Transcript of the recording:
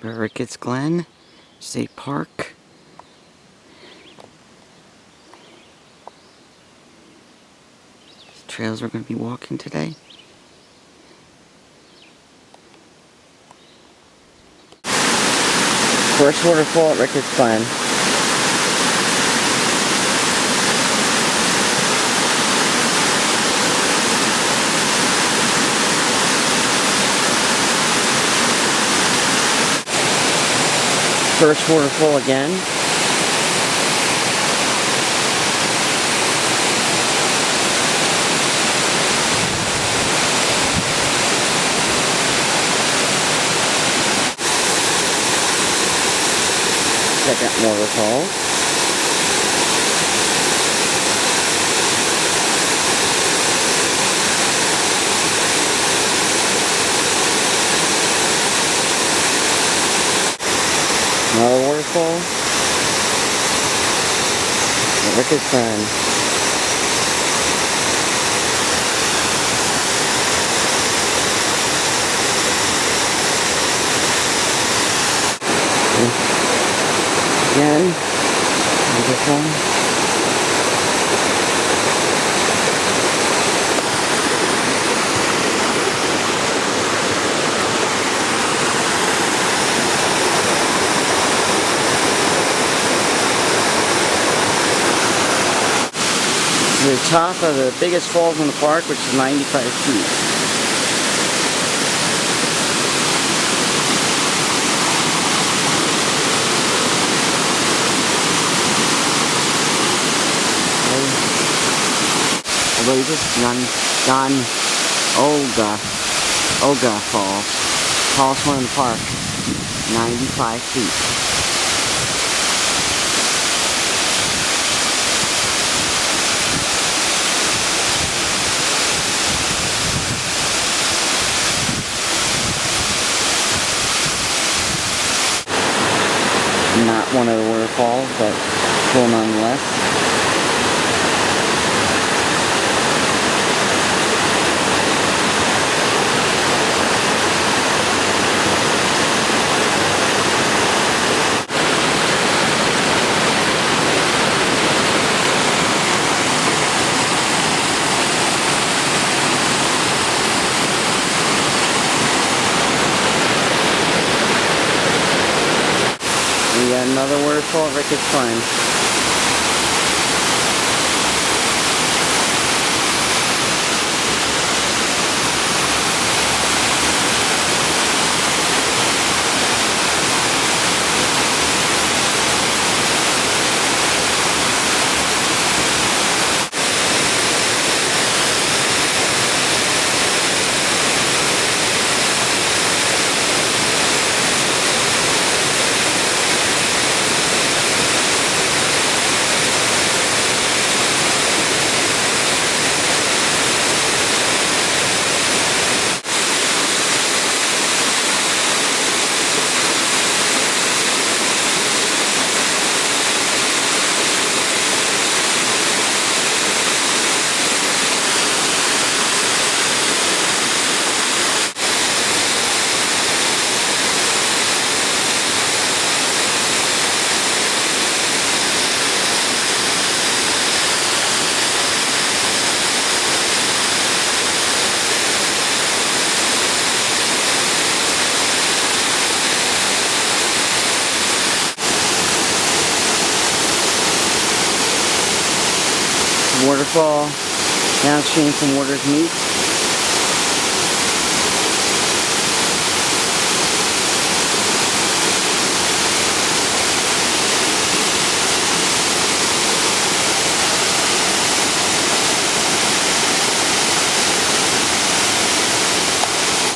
Ricketts Glen State Park. These trails we're going to be walking today. First waterfall at Ricketts Glen. First waterfall again. Second waterfall. Another waterfall. Ricketts Glen. Again, waterfall. The top of the biggest falls in the park, which is 95 feet. I believe this is Don Olga Falls. Tallest one in the park. 95 feet. Not one of the waterfalls, but cool nonetheless. We got another waterfall at Ricketts Glen. Waterfall downstream from Waters Meat.